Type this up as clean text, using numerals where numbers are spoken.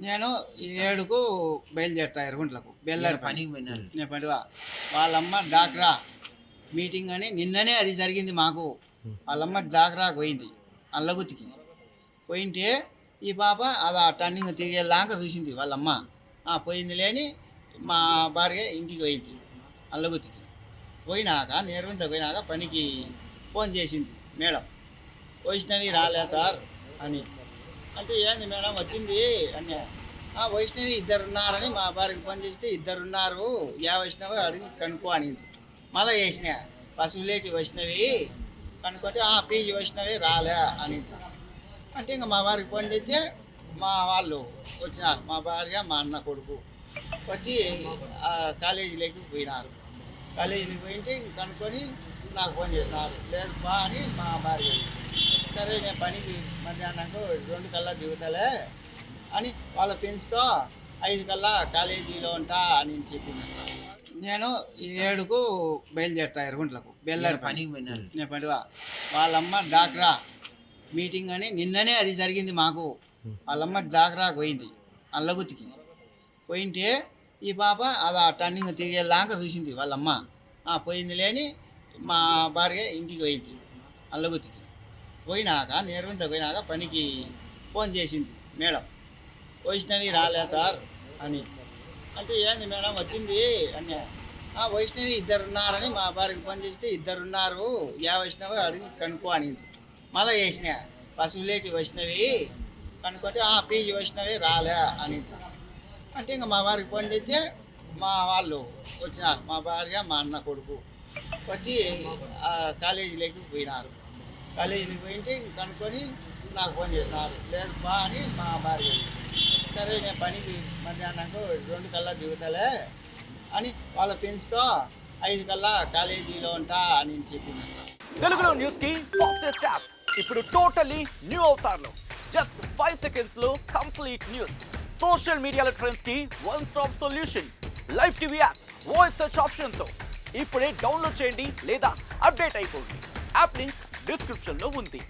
నేను 7కు బయలుదేరుతా ఎర్రగుంట్లకు బెల్లారి పనికి పోయినారు. నేను పడివా వాళ్ళమ్మ డాక్రా మీటింగ్ అని నిన్ననే అది జరిగింది మాకు. వాళ్ళమ్మ డాక్రాకు పోయింది అల్లగుతికి పోయింటే ఈ పాప అది ఆ టర్నింగ్ తిరిగేలాగా చూసింది వాళ్ళమ్మ. పోయింది లేని మా భార్య ఇంటికి పోయింది అల్లగుతికి. పోయినాక నేరుంటే పోయినాక పనికి ఫోన్ చేసింది మేడం, వైష్ణవి రాలే సార్ అని. అంటే ఏంది మేడం వచ్చింది అని. వైష్ణవి ఇద్దరున్నారని మా భార్యకి ఫోన్ చేస్తే ఇద్దరున్నారు, ఏ వైష్ణవి అడిగి కనుక్కో అనింది. మళ్ళీ చేసిన పసుపులేటి వైష్ణవి కనుక్కుంటే పీజీ వైష్ణవి రాలే అనింది. అంటే ఇంకా మా భార్యకి ఫోన్ చేస్తే మా వాళ్ళు వచ్చినారు, మా భార్య మా అన్న కొడుకు వచ్చి కాలేజీలోకి పోయినారు. కాలేజీకి పోయింటే కనుక్కొని నాకు ఫోన్ చేసినారు. లేదు బా అని మా భార్య. సరే నేను పనికి మధ్యాహ్నంకు 2 కల్లా దిగుతలే అని వాళ్ళ ఫ్రెండ్స్తో 5 కల్లా కాలేజీలో ఉంటా అని చెప్పింది. నేను 7కు బయలుదేరుతా ఎర్రగుంట్లకు బెల్లారి పనికి పోయినారు. నేను పడివా వాళ్ళమ్మ డాక్రా మీటింగ్ అని నిన్ననే అది జరిగింది మాకు. వాళ్ళమ్మ డాక్రాకు పోయింది అల్లగుతికి పోయింటే ఈ పాప అది ఆ టర్నింగ్ తిరిగేలాగా చూసింది వాళ్ళమ్మ. పోయింది లేని మా భార్య ఇంటికి పోయింది అల్లగుతికి. పోయినాక నేరుంటే పోయినాక పనికి ఫోన్ చేసింది మేడం, వైష్ణవి రాలే సార్ అని. అంటే ఏంది మేడం వచ్చింది అని. వైష్ణవి ఇద్దరున్నారని మా భార్యకి ఫోన్ చేస్తే ఇద్దరున్నారు, ఏ వైష్ణవి అడిగి కనుక్కో అనింది. మళ్ళీ చేసిన పసుపులేటి వైష్ణవి కనుక్కుంటే పీజీ వైష్ణవి రాలే అనింది. అంటే ఇంకా మా భార్యకి ఫోన్ చేస్తే మా వాళ్ళు వచ్చినారు, మా భార్య మా అన్న కొడుకు వచ్చి కాలేజీలోకి పోయినారు. కాలేజీకి పోయింటే కనుక్కొని నాకు ఫోన్ చేసినారు. లేదు బా అని మా భార్య. సరే నేను పనికి మధ్యాహ్నంకు 2 కల్లా దిగుతలే అని వాళ్ళ ఫ్రెండ్స్తో 5 కల్లా కాలేజీలో ఉంటా అని చెప్పింది. తెలుగులో న్యూస్ కి ఫాస్టెస్ట్ యాప్ ఇప్పుడు టోటలీ న్యూ అవతార్లో జస్ట్ 5 సెకండ్స్ లో కంప్లీట్ న్యూస్. సోషల్ మీడియాలో ట్రెండ్స్ కి one stop solution. Live TV app voice search option తో ఇప్పుడే డౌన్లోడ్ చేయండి లేదా అప్డేట్ అయిపోండి. యాప్ లింక్ డిస్క్రిప్షన్ లో ఉంది.